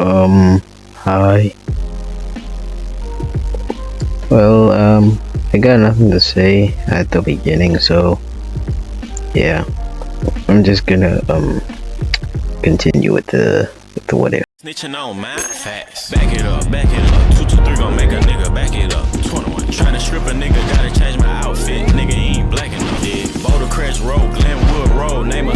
Hi. Well, I got nothing to say at the beginning, so yeah, I'm just gonna continue with the what if. Snitching on my facts. Back it up, back it up. 223 gon' make a nigga back it up. 21. Tryna strip a nigga, gotta change my outfit. Nigga ain't black enough. Yeah. Boulder Crest Road, Glenwood Road, name a.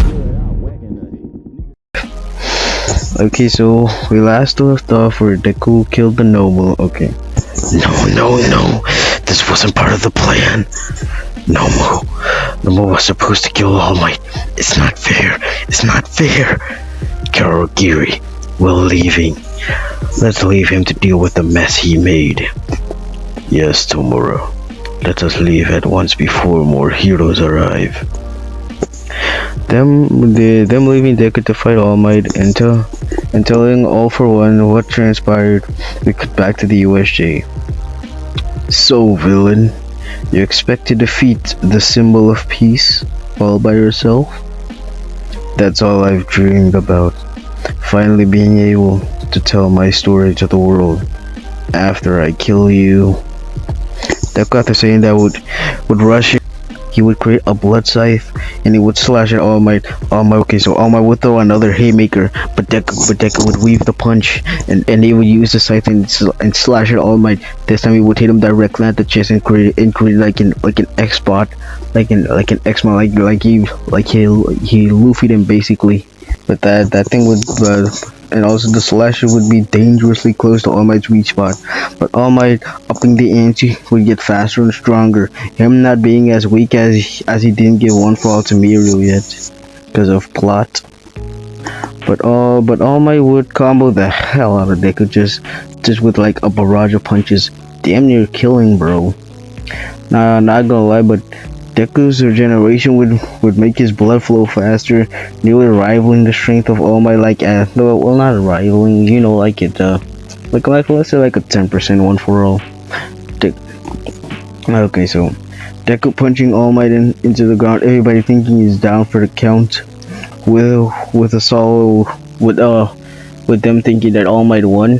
Okay, so we last left off where Deku killed the noble. Okay. No. This wasn't part of the plan. Noble was supposed to kill All Might. It's not fair. Karogiri, we're leaving. Let's leave him to deal with the mess he made. Yes, Tomura. Let us leave at once before more heroes arrive. Them leaving Deku to fight All Might and telling All for One what transpired, we cut back to the USJ. So, villain, you expect to defeat the symbol of peace all by yourself? That's all I've dreamed about. Finally being able to tell my story to the world after I kill you. Deku, after saying that, would rush in. He would create a blood scythe and he would slash at All Might. Okay, so All Might would throw another haymaker, but Deku would weave the punch and he would use the scythe and slash at All Might. This time he would hit him directly at the chest and create like an X spot, like an X-Man, like he Luffy'd him basically. But that thing would and also the slasher would be dangerously close to All Might's weak spot. But All Might upping the ante would get faster and stronger. Him not being as weak as he didn't give one for all to Mirio yet because of plot. But All Might would combo the hell out of Deku just with like a barrage of punches, damn near killing bro. Nah, not gonna lie, but Deku's regeneration would make his blood flow faster, nearly rivaling the strength of All Might. Well, not rivaling, like it, like let's say like a 10% one for all. Okay, so Deku punching All Might into the ground. Everybody thinking he's down for the count, with a solo, with them thinking that All Might won.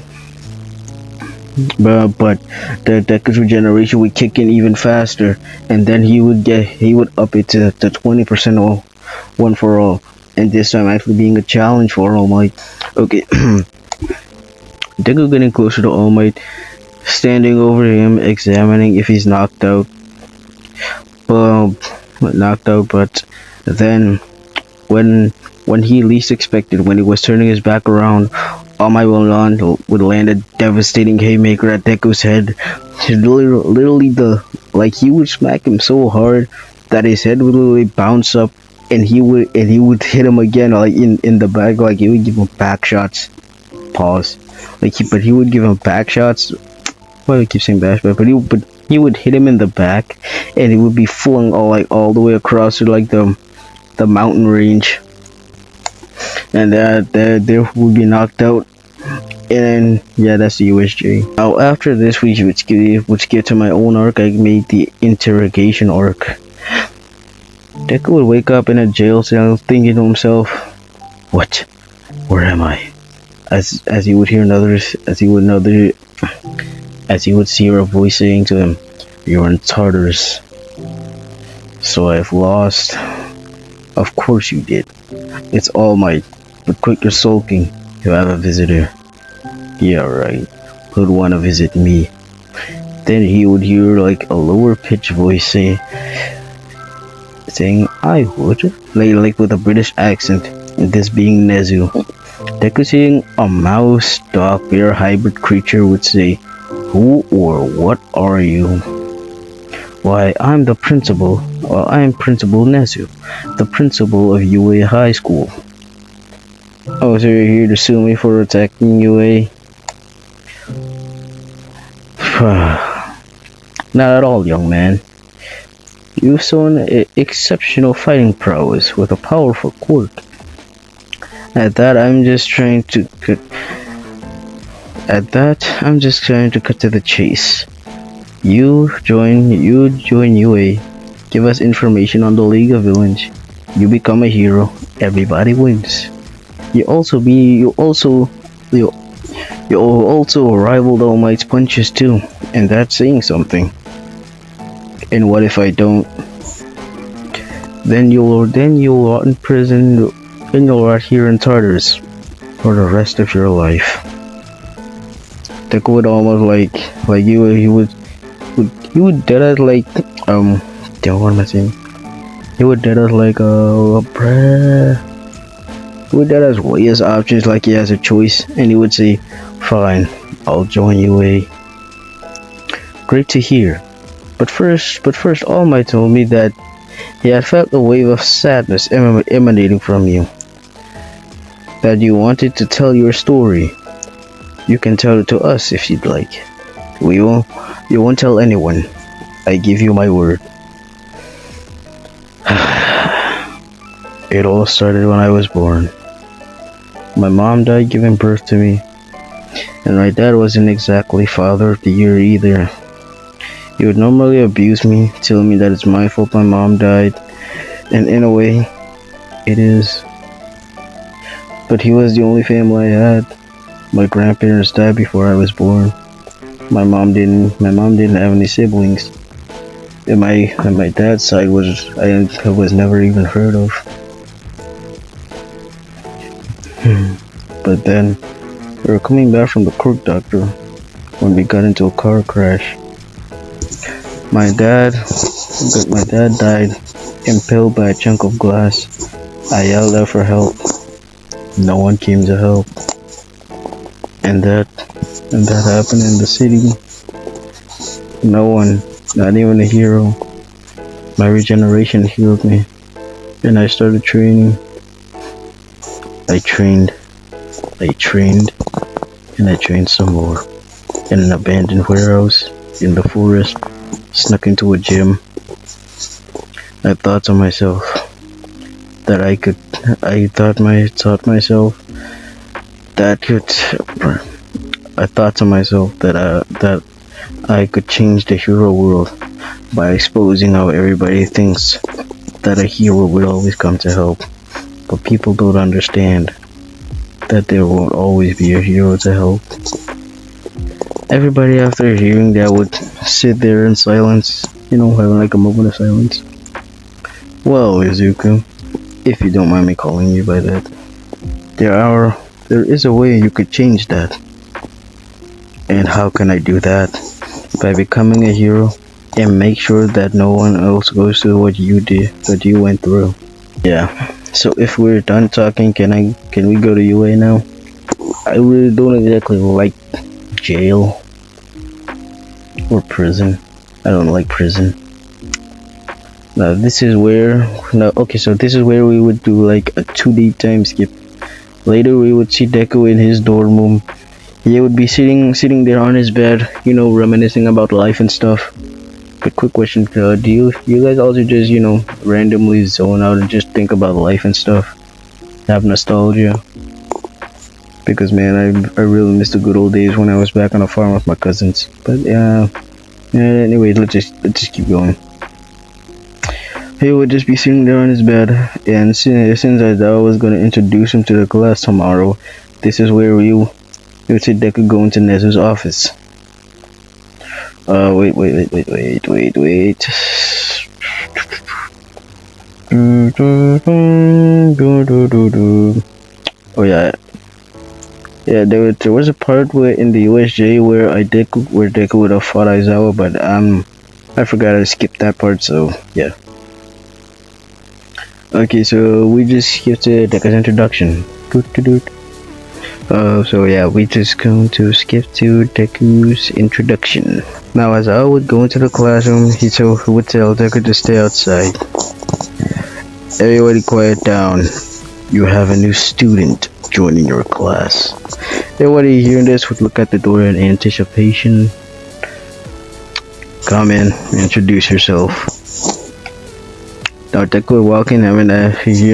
But the Deku's regeneration would kick in even faster, and then he would up it to 20% one for all, and this time actually being a challenge for All Might. Okay, Deku getting closer to All Might, standing over him, examining if he's knocked out. But then when he least expected, when he was turning his back around, All Might would land a devastating haymaker at Deku's head. Literally he would smack him so hard that his head would literally bounce up, and he would hit him again, like in the back, like he would give him back shots. Pause. But he would give him back shots. Why do I keep saying back? But he would hit him in the back, and he would be flung all the way across to like the mountain range. And there would be knocked out, and yeah, that's the USJ. Now after this, we would skip to my own arc. I made the interrogation arc. Deku would wake up in a jail cell, thinking to himself, "What? Where am I?" As he would see her voice saying to him, "You're in Tartarus." "So I've lost." "Of course you did. It's All Might. But quit your sulking. You have a visitor." "Yeah, right. Who'd want to visit me?" Then he would hear like a lower pitched voice saying, "I would." Like with a British accent, and this being Nezu. Deku, seeing a mouse, dog, bear hybrid creature, would say, "Who or what are you?" "Why, I'm the principal. Well, I'm Principal Nezu, the principal of UA High School." "Oh, so you're here to sue me for attacking UA?" "Not at all, young man. You've shown exceptional fighting prowess with a powerful quirk. At that, I'm just trying to cut to the chase. You join UA. Give us information on the League of Villains. You become a hero. Everybody wins. You also You also rivaled All Might's punches too, and that's saying something. And what if I don't? Then you'll rot in prison, and you'll rot here in Tartarus for the rest of your life. Deku would almost like he would dead us like damn, what am I saying? He would dead us like he would dead us way his options like he has a choice, and he would say, "Fine, I'll join UA." Great to hear. But first, All Might told me that he had felt a wave of sadness emanating from you. That you wanted to tell your story. You can tell it to us if you'd like. You won't tell anyone. I give you my word. It all started when I was born. My mom died giving birth to me, and my dad wasn't exactly father of the year either. He would normally abuse me, tell me that it's my fault my mom died, and in a way, it is. But he was the only family I had. My grandparents died before I was born. My mom didn't have any siblings. And my dad's side I was never even heard of. But then we were coming back from the crook doctor when we got into a car crash. My dad died impaled by a chunk of glass. I yelled out for help. No one came to help. And that happened in the city. No one, not even a hero. My regeneration healed me, and I started training. I trained, and I trained some more. In an abandoned warehouse, in the forest, snuck into a gym. I thought to myself that I thought to myself that I could change the hero world by exposing how everybody thinks that a hero will always come to help. But people don't understand that there won't always be a hero to help. Everybody after hearing that would sit there in silence, having like a moment of silence. Well, Izuku, if you don't mind me calling you by that, there is a way you could change that. And how can I do that? By becoming a hero and make sure that no one else goes through what you did, what you went through. Yeah. So if we're done talking, can we go to UA now? I really don't exactly like jail or prison. I don't like prison. So this is where we would do like a 2D time skip. Later we would see Deku in his dorm room. He would be sitting there on his bed, reminiscing about life and stuff. But quick question, do you guys also just, randomly zone out and just think about life and stuff? Have nostalgia? Because man, I really miss the good old days when I was back on the farm with my cousins. But anyway, let's just keep going. He would just be sitting there on his bed, and since I was gonna introduce him to the class tomorrow, this is where you would see Deku go into Nezu's office. Wait. Oh yeah. Yeah, there was a part where in the USJ where Deku would have fought Aizawa, but I forgot to skip that part, so yeah. Okay, so we just skipped to Deku's introduction. So yeah, we just going to skip to Deku's introduction. Now, as I would go into the classroom, he would tell Deku to stay outside. Everybody quiet down. You have a new student joining your class. Everybody hearing this would look at the door in anticipation. Come in, introduce yourself. Now Deku would walk in, he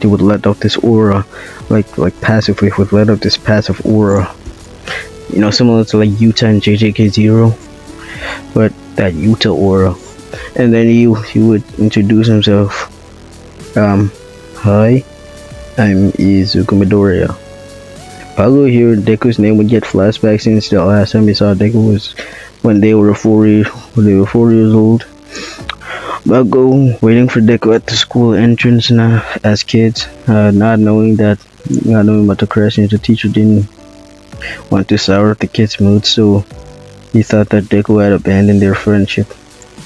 would let off this aura, like passively, would let off this passive aura. Similar to like Yuta and JJK0, but that Yuta aura. And then he would introduce himself. Hi, I'm Izuku Midoriya. Pago here, Deku's name would get flashbacks since the last time he saw Deku was when when they were 4 years old. Pago waiting for Deku at the school entrance now as kids, not knowing about the crash since the teacher didn't want to sour the kid's mood, so he thought that Deku had abandoned their friendship.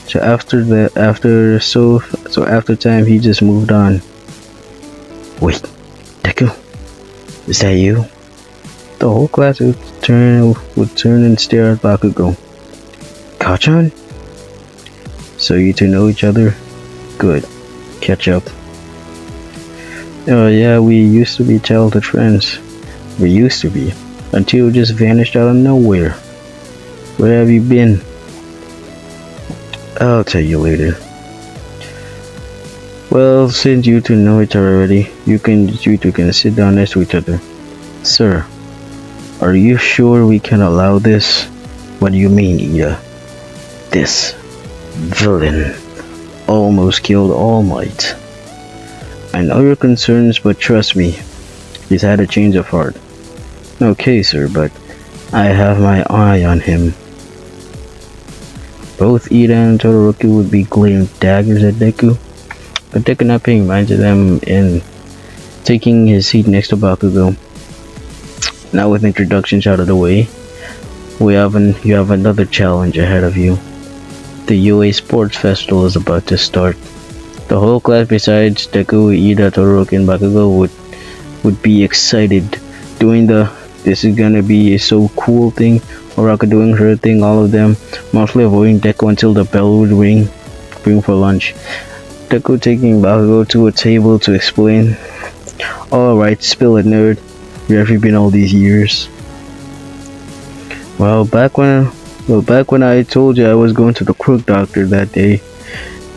So after time he just moved on. Wait, Deku, is that you? The whole class would turn and stare at Bakugo. Kachan? So you two know each other? Good. Catch up. Oh yeah, we used to be childhood friends. We used to be. Until you just vanished out of nowhere. Where have you been? I'll tell you later. Well, since you two know each other already, you two can sit down next to each other. Sir, are you sure we can allow this? What do you mean, Ida? This villain almost killed All Might. I know your concerns, but trust me, he's had a change of heart. Okay, sir, but I have my eye on him. Both Ida and Todoroki would be glaring daggers at Deku, but Deku not paying mind to them and taking his seat next to Bakugo. Now with introductions out of the way, you have another challenge ahead of you. The UA Sports Festival is about to start. The whole class besides Deku, Ida, Todoroki, and Bakugo would be excited doing this is gonna be a so cool thing. Oraka doing her thing, all of them mostly avoiding Deku until the bell would ring for lunch. Deku taking Bakugo to a table to explain. Alright, spill it, nerd. Where have you been all these years? Well, back when I told you I was going to the crook doctor that day.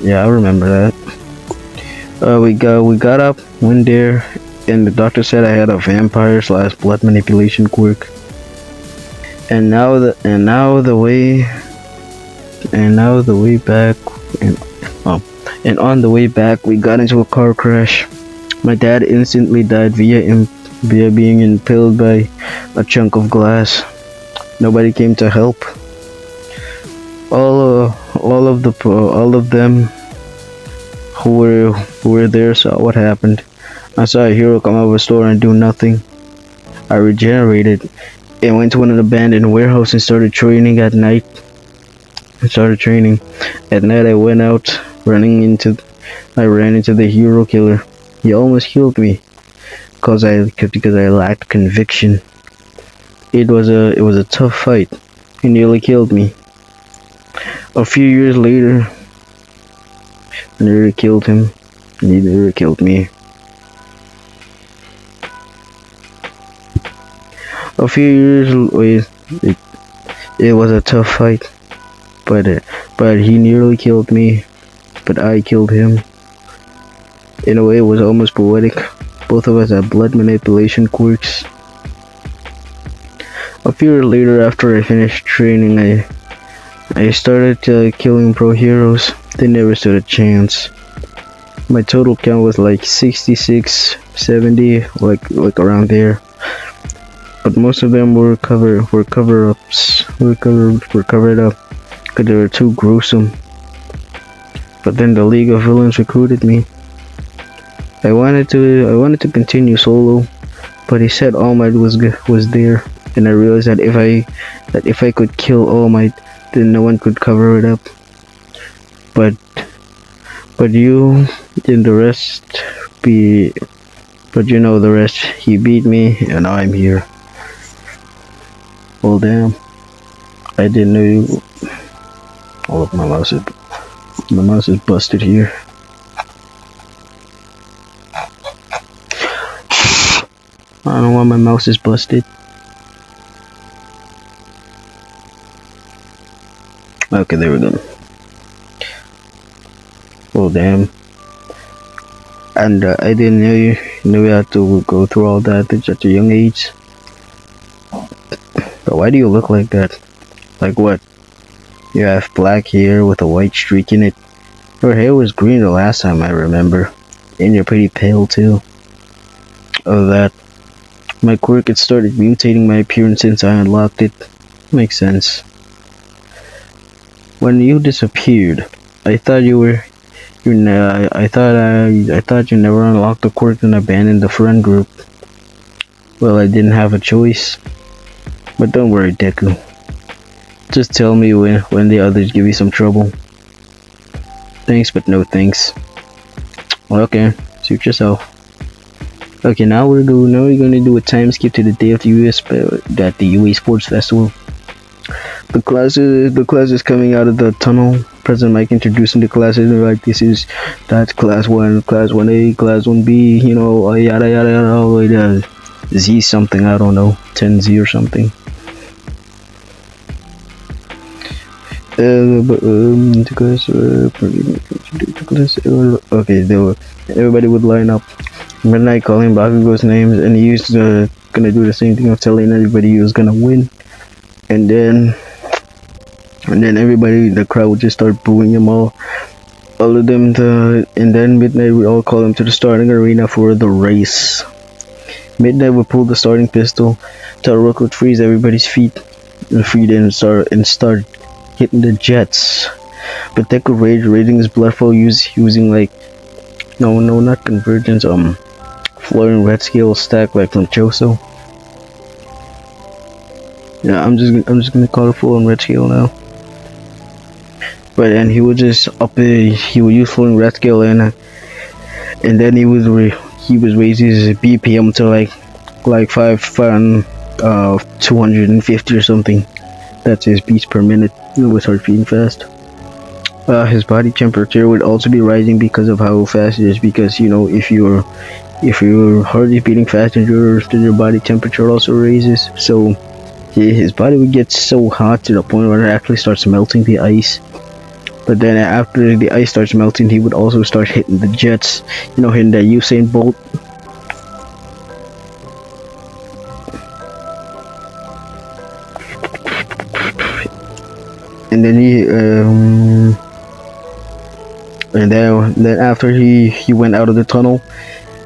Yeah, I remember that. We got up, went there, and the doctor said I had a vampire / blood manipulation quirk. And now the way back, and on the way back we got into a car crash. My dad instantly died via being impaled by a chunk of glass. Nobody came to help. All of them who were there saw what happened. I saw a hero come out of a store and do nothing. I regenerated and went to an abandoned warehouse and started training at night. I went out I ran into the hero killer. He almost killed me because I lacked conviction. It was a tough fight. He nearly killed me. A few years later, I nearly killed him. He nearly killed me. A few years later, it was a tough fight, but he nearly killed me, but I killed him. In a way, it was almost poetic. Both of us had blood manipulation quirks. A few years later, after I finished training, I started killing pro heroes. They never stood a chance. My total count was like 66, 70, like around there. But most of them were covered up because they were too gruesome. But then the League of Villains recruited me. I wanted to continue solo, but he said All Might was there, and I realized that if I could kill All Might, then no one could cover it up. But you and the rest you know the rest. He beat me, and now I'm here. Well, damn. I didn't know you. Oh, look, my mouse is busted here. I don't know why my mouse is busted. Okay, there we go. Well, damn. And I didn't know you had to go through all that at such a young age. But why do you look like that? Like what? You have black hair with a white streak in it. Your hair was green the last time I remember. And you're pretty pale too. Oh, that. My quirk, it started mutating my appearance since I unlocked it. Makes sense. When you disappeared, I thought I thought you never unlocked the quirk and abandoned the friend group. Well, I didn't have a choice. But don't worry, Deku. Just tell me when the others give you some trouble. Thanks, but no thanks. Okay, suit yourself. Okay, now we're gonna do a time skip to the day of the UA Sports Festival. The class is coming out of the tunnel. President Mike introducing the classes. They're like, that's class 1, class 1A, class 1B, yada yada yada, all the way to Z something, I don't know, 10Z or something. Okay, everybody would line up. Midnight calling Bakugo's names, and he was gonna do the same thing of telling everybody he was gonna win. And then everybody, the crowd would just start booing him all of them. And then Midnight would all call him to the starting arena for the race. Midnight would pull the starting pistol. Todoroki would freeze everybody's feet and start hitting the jets. But Deku raiding his blood flow using like not convergence, flooring red scale stack like from Choso. Yeah, I'm just gonna call it full on red scale now. But then he would just he would use flooring red scale and then he was raising his BPM to like 250 or something. That's his beats per minute. It would start beating fast. His body temperature would also be rising because of how fast it is. Because if your heart is beating fast, and your body temperature also raises. So his body would get so hot to the point where it actually starts melting the ice. But then after the ice starts melting, he would also start hitting the jets. Hitting that Usain Bolt. And then then after he went out of the tunnel,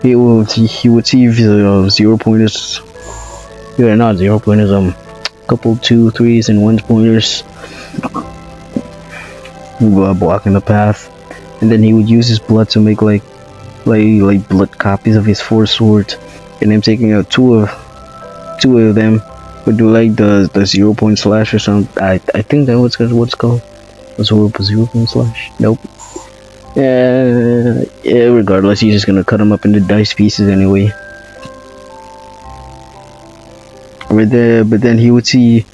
he would see 0 pointers. Yeah, not 0 pointers. Couple 2, 3s and 1 pointers blocking the path. And then he would use his blood to make like blood copies of his 4 swords. And him taking out two of them would do like the 0 point slash or something. I think that what's called. Was horrible 0 point slash? Nope. Yeah, regardless, he's just gonna cut him up into dice pieces anyway. But then he would see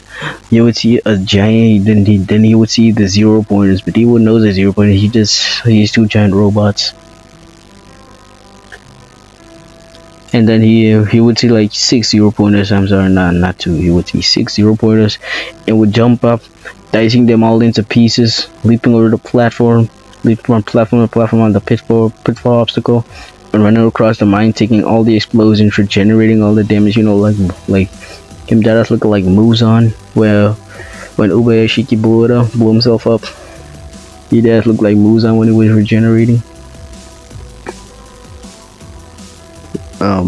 a giant. Then he would see the 0 pointers, but he wouldn't know the 0 pointers. He's 2 giant robots. And then he would see like 6 0 pointers. I'm sorry, not 2. He would see 6 0 pointers and would jump up, dicing them all into pieces, leaping over the platform, leaping from platform to platform on the pitfall obstacle, and running across the mine, taking all the explosions, regenerating all the damage. Like him that looking like Muzan, where when Ubayashiki blew himself up, he does look like Muzan when he was regenerating.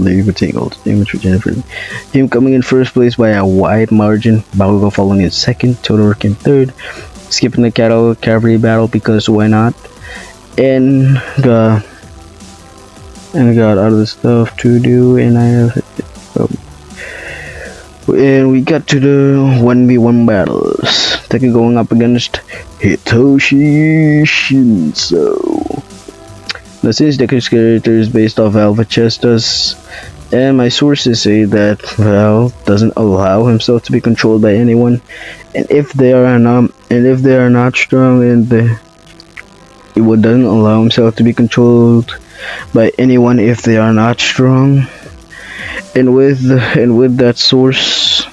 They would take all the damage regenerating. Him coming in first place by a wide margin, Bakugo following in second, Todoroki in third, skipping the cavalry battle because why not? And got other stuff to do, and and we got to the 1v1 battles. Deku going up against Hitoshi Shinso. Now, since Deku's character is based off vajezthas, and my sources say that Val doesn't allow himself to be controlled by anyone, and if they are not strong, and he doesn't allow himself to be controlled by anyone if they are not strong. And with that source,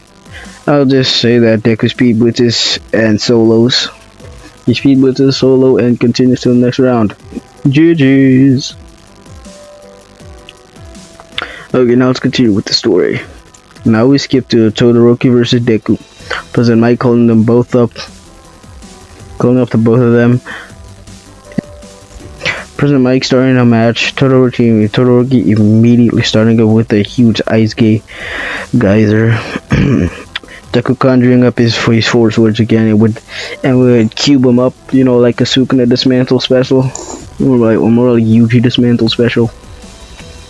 I'll just say that Deku speed blitzes and solos. He speed blitzes solo and continues to the next round. GG's. Okay, now let's continue with the story. Now we skip to Todoroki versus Deku. President Mike calling up to both of them. President Mike starting a match. Todoroki immediately starting it with a huge geyser. Deku conjuring up his four swords again and would cube him up, like a Sukuna dismantle special. More like Yuji dismantle special.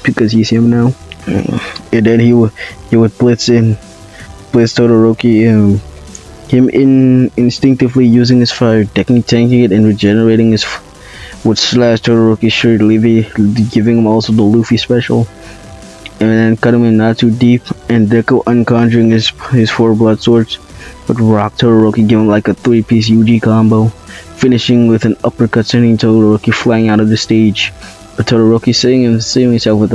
Because he's him now. And then he would blitz Todoroki, him instinctively using his fire, tanking it and regenerating would slash Todoroki's shirt, giving him also the Luffy special. And then cut him in not too deep, and Deku unconjuring his four blood swords would rock Todoroki, give him like a 3-piece Yuji combo, finishing with an uppercut sending Todoroki flying out of the stage. But Todoroki saving himself with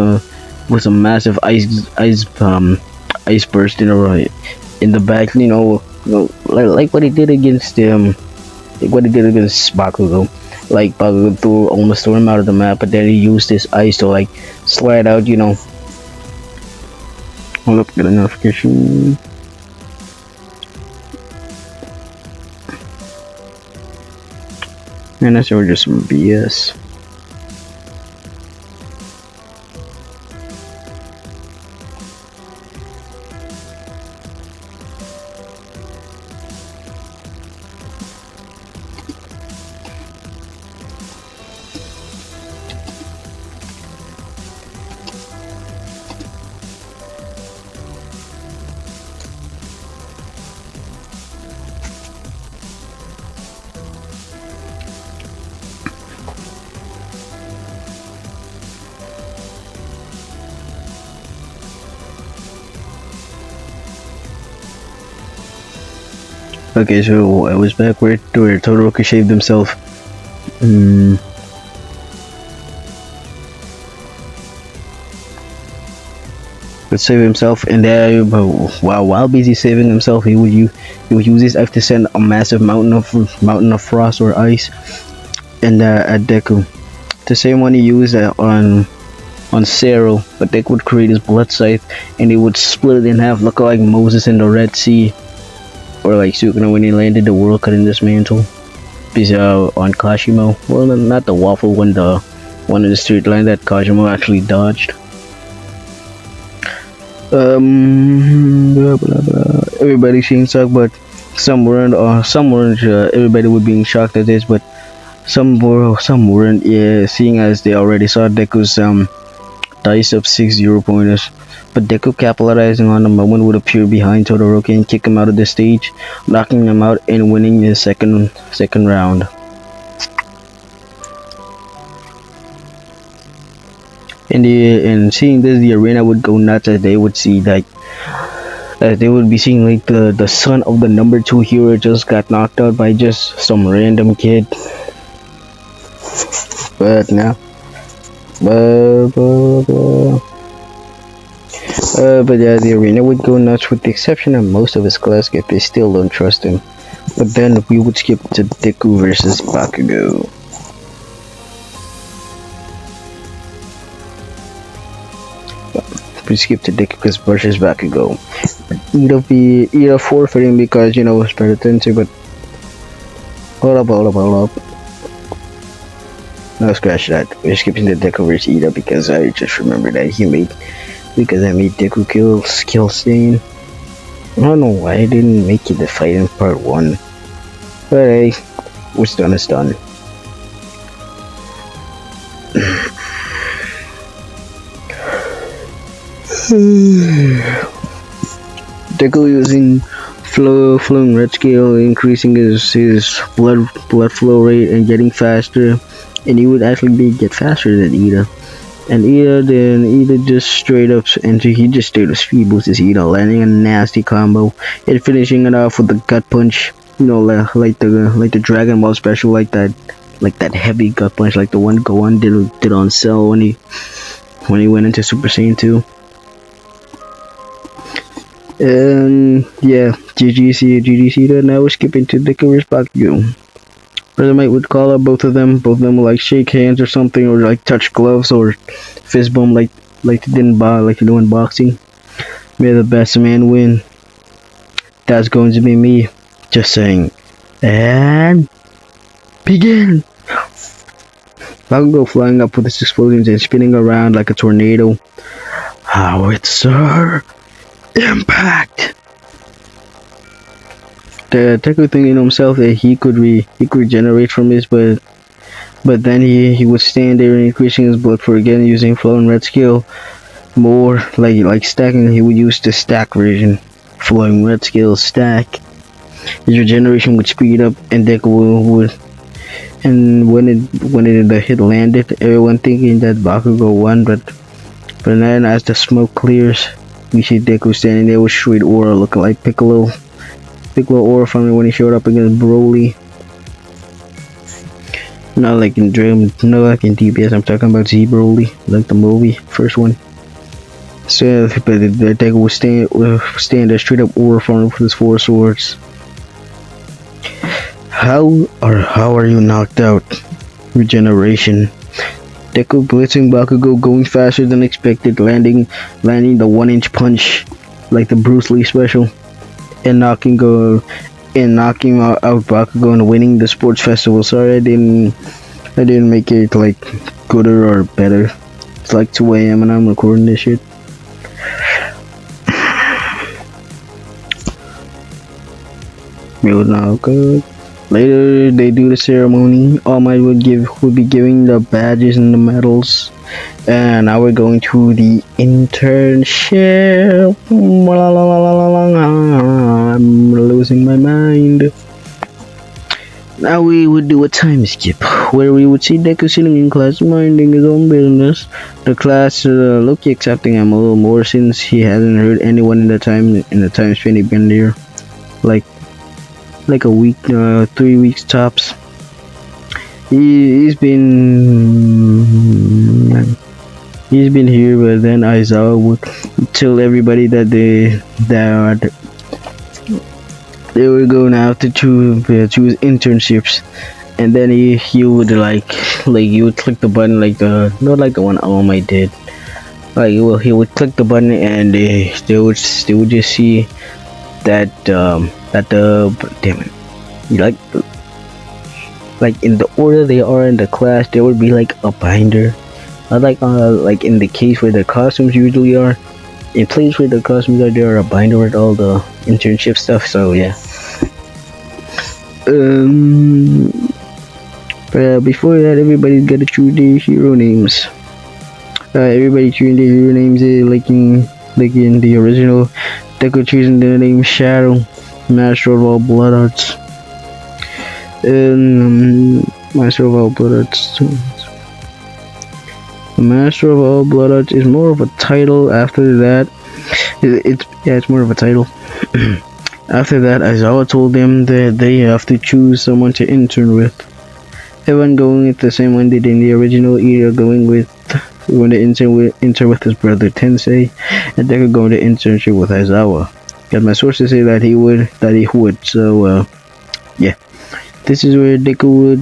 a massive ice burst in the back, like what he did against Bakugo. Like Bakugo almost threw him out of the map, but then he used his ice to like slide out, Hold up, get a notification. And that's just some BS. Okay, so I was back where Todoroki shaved himself. Let's save himself, and then while busy saving himself, he would use his knife to send a massive mountain of frost or ice, and at Deku, the same one he used on Cero, but Deku would create his blood scythe, and he would split it in half, look like Moses in the Red Sea. Or like Sukuna when he landed the world cutting dismantle. Because on Kashimo, well, not the waffle one, the one in the straight line that Kashimo actually dodged. Blah, blah, blah. Everybody seemed shocked, but some weren't. Everybody would be shocked at this, but some weren't. Yeah, seeing as they already saw Deku's dice of 6-0 pointers. But Deku, capitalizing on the moment, would appear behind Todoroki and kick him out of the stage, knocking him out and winning his second round. And seeing this, the arena would go nuts as they would be seeing like the son of the number 2 hero just got knocked out by just some random kid. But now, but yeah, the arena would go nuts with the exception of most of his class if they still don't trust him. But then we would skip to Deku versus Bakugo. We skip to Deku versus Bakugo. Ida forfeiting because it was better than two, but hold up. No, scratch that. We're skipping to Deku versus Ida because I just remembered that I made Deku kill Stain. I don't know why I didn't make it the fight in part 1. But hey, what's done is done. Deku using flowing red scale, increasing his blood flow rate and getting faster, and he would actually get faster than Ida. And Ida just straight up speed boosts Ida, landing a nasty combo and finishing it off with the gut punch. Like the Dragon Ball special, like that heavy gut punch, like the one Gohan did on Cell when he went into Super Saiyan 2. And yeah, GG. Now we're skipping to Deku vs Bakugo. Brother Mike would call up both of them. Both of them would like shake hands or something, or like touch gloves or fist bump like they do in boxing. May the best man win. That's going to be me. Just saying. And begin. Bakugo flying up with his explosions and spinning around like a tornado. Howitzer impact. The Deku thinking to himself that he could regenerate from this, but then he would stand there increasing his blood for again using flowing red skill. More like stacking, he would use the stack version. Flowing red skill stack. His regeneration would speed up, and Deku would. And when the hit landed, everyone thinking that Bakugo won, but then as the smoke clears, we see Deku standing there with straight aura, looking like Piccolo aura from it when he showed up against Broly. Not like in DPS. I'm talking about Z Broly, like the movie, first one. So, but the Deku would stand there straight up aura from with his 4 swords. How are you knocked out? Regeneration. Deku blitzing Bakugo, going faster than expected, landing the 1-inch punch like the Bruce Lee special, and knocking out Bakugo and winning the sports festival. Sorry, I didn't make it like gooder or better. It's like 2 a.m. and I'm recording this shit. Real now good. Later, they do the ceremony. All Might would be giving the badges and the medals. And now we're going to the internship. I'm losing my mind. Now we would do a time skip, where we would see Deku sitting in class minding his own business. The class look accepting him a little more since he hasn't heard anyone in the time span he's been there. Like a week, 3 weeks tops. He's been here, but then Aizawa would tell everybody that they were going to have to choose internships, and then he would he would click the button not like the one All Might did. He would click the button and they would just see that damn it, like in the order they are in the class, there would be like a binder, like in the case where the costumes usually are. In place where the costumes are, there are a binder with all the internship stuff. So yeah. But before that, everybody's gotta choose their hero names. Everybody choosing their hero names, like in the original. Deku choosing the name Shadow, Master of all blood arts. Master of all blood arts. The Master of all blood arts is more of a title. After that, it's more of a title. After that, Aizawa told them that they have to choose someone to intern with. Everyone going with the same one they did in the original, either going to intern with his brother Tensei, and Deku going to internship with Aizawa. Got my sources say that he would. So yeah, this is where Deku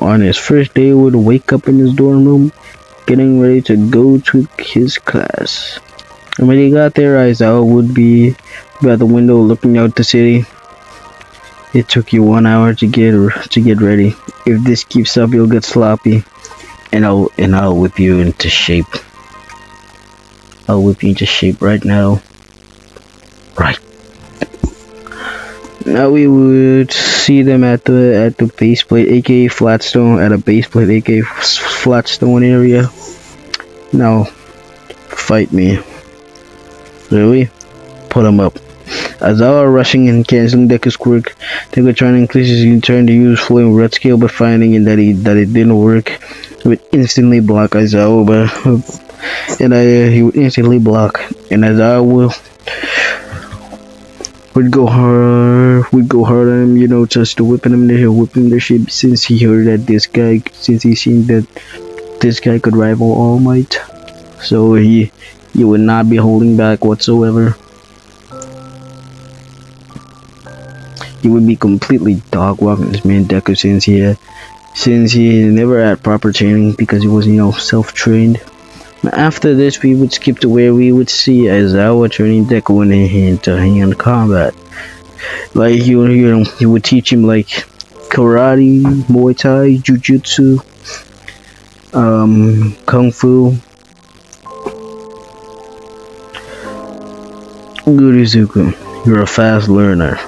on his first day would wake up in his dorm room, getting ready to go to his class. And when he got there, Aizawa would be by the window looking out the city. It took you 1 hour to get ready. If this keeps up, you'll get sloppy, and I'll whip you into shape. I'll whip you into shape right now. Right. Now we would see them at the base plate, aka Flatstone, at a base plate, aka Flatstone area. Now, fight me. Really? Put him up. Aizawa rushing and canceling Deku's quirk. Deku trying to increase his turn to use flame red skill, but finding that it didn't work. He would instantly block Aizawa, he would instantly block, and Aizawa would go hard on him, just whipping their shit, since he heard that he seen that this guy could rival All Might, so he would not be holding back whatsoever. He would be completely dog walking this man Deku, since he never had proper training because he was self-trained. After this, we would skip to where we would see Aizawa turning Deku into hand combat. He would teach him karate, Muay Thai, Jiu-Jitsu, Kung Fu. Good Izuku, you're a fast learner.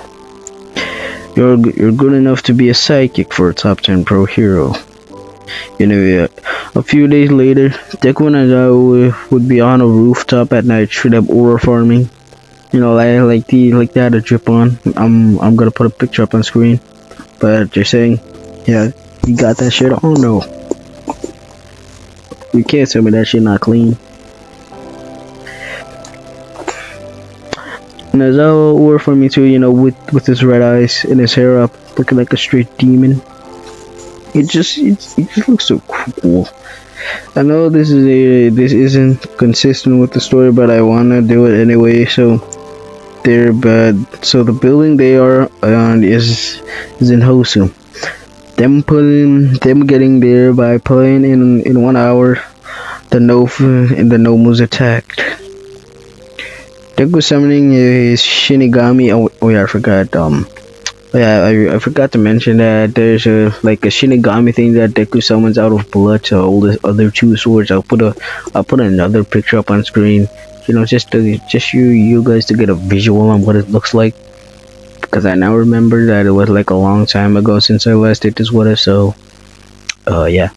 You're good enough to be a psychic for a top 10 pro hero. You know, a few days later, Deku and I would be on a rooftop at night, straight up aura farming. You know, like that a drip on. I'm gonna put a picture up on screen, but you're saying, yeah, you got that shit on? No, you can't tell me that shit not clean. And Azawa wore for me too, you know, with his red eyes and his hair up, looking like a straight demon. It just looks so cool. I know this isn't consistent with the story, but I wanna do it anyway. So the building they are on is in Hosu. Them getting there by plane in 1 hour. The Nomus attacked. Deku summoning his Shinigami. Oh yeah, I forgot. Yeah, I forgot to mention that there's a Shinigami thing that Deku summons out of blood. So all the other two swords. I'll put another picture up on screen. You know, just you guys to get a visual on what it looks like. Because I now remember that it was like a long time ago since I last did this. What if so? Yeah.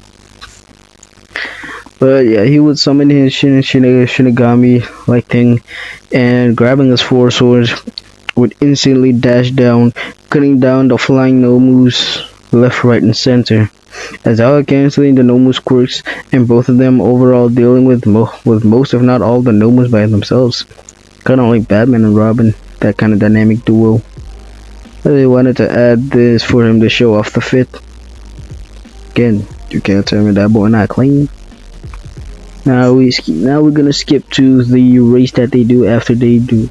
But yeah, he would summon his Shinigami like thing, and grabbing his four swords, would instantly dash down, cutting down the flying Nomus left, right, and center. As out canceling the Nomus quirks, and both of them overall dealing with most, if not all, the Nomus by themselves. Kind of like Batman and Robin, that kind of dynamic duo. They wanted to add this for him to show off the fit. Again, you can't tell me that boy not clean. Now we're gonna skip to the race that they do after they do.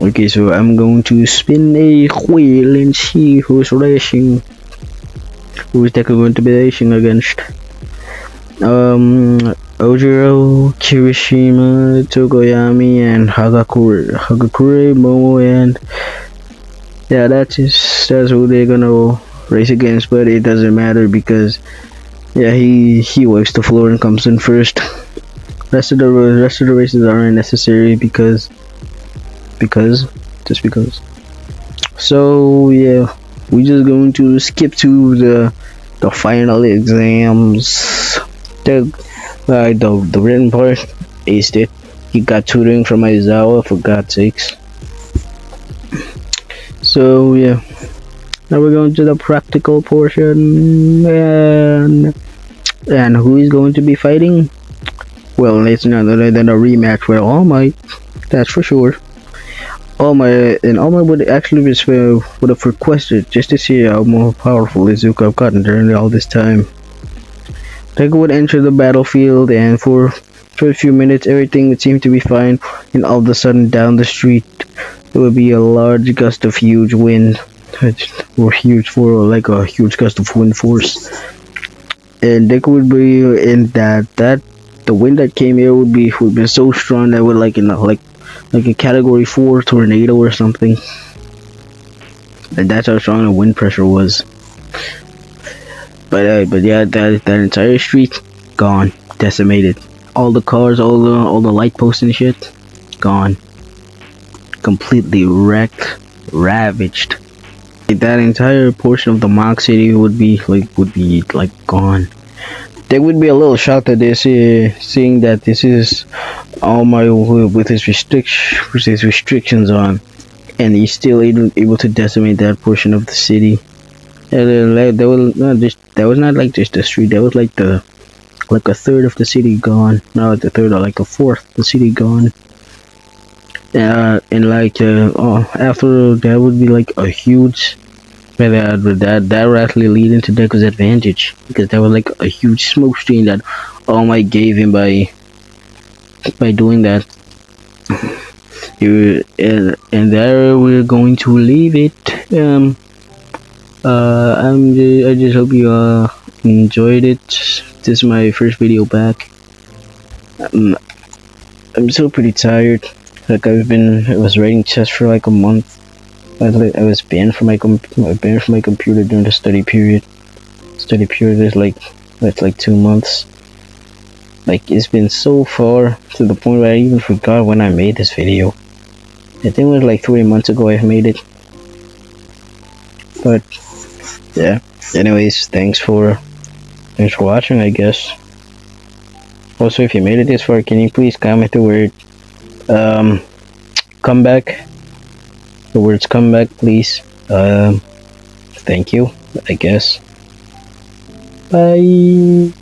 Okay, so I'm going to spin a wheel and see who's racing. Who's Deku going to be racing against? Ojiro, Kirishima, Tokoyami, and Hagakure, Momo, and yeah, that's who they're gonna race against. But it doesn't matter because yeah, he wipes the floor and comes in first. Rest of the races are unnecessary because. So yeah, we're just going to skip to the final exams. The written part, aced it. He got tutoring from Aizawa, for God's sakes. So yeah, now we're going to the practical portion, and who is going to be fighting? Well, it's none other than a rematch with All Might, that's for sure. All Might would actually would have requested just to see how more powerful Izuku have gotten during all this time. Deku would enter the battlefield, and for a few minutes everything would seem to be fine, and all of a sudden down the street there would be a large gust of huge wind, or like a huge gust of wind force, and Deku would be in that the wind that came here would be so strong that would like a category 4 tornado or something. And that's how strong the wind pressure was. But yeah, that entire street gone, decimated. All the cars, all the light posts and shit, gone, completely wrecked, ravaged. That entire portion of the Mock City would be gone. They would be a little shocked at this, seeing that this is All Might with his restrictions on, and he's still able to decimate that portion of the city. That was not like just the street. That was like a third of the city gone. Not like a third, or like a fourth of the city gone. And after that would be like a huge. But that would actually lead into Deku's advantage, because that was like a huge smoke screen that All Might gave him by doing that. And there we're going to leave it. I just hope you enjoyed it. This is my first video back. I'm still pretty tired. I was writing chess for like a month. I was banned from my computer during the study period. Study period is like it's like 2 months. Like it's been so far to the point where I even forgot when I made this video. I think it was like 3 months ago I made it. But yeah. Anyways, thanks for watching, I guess. Also, if you made it this far, can you please comment the word comeback? The words comeback, please. Thank you, I guess. Bye.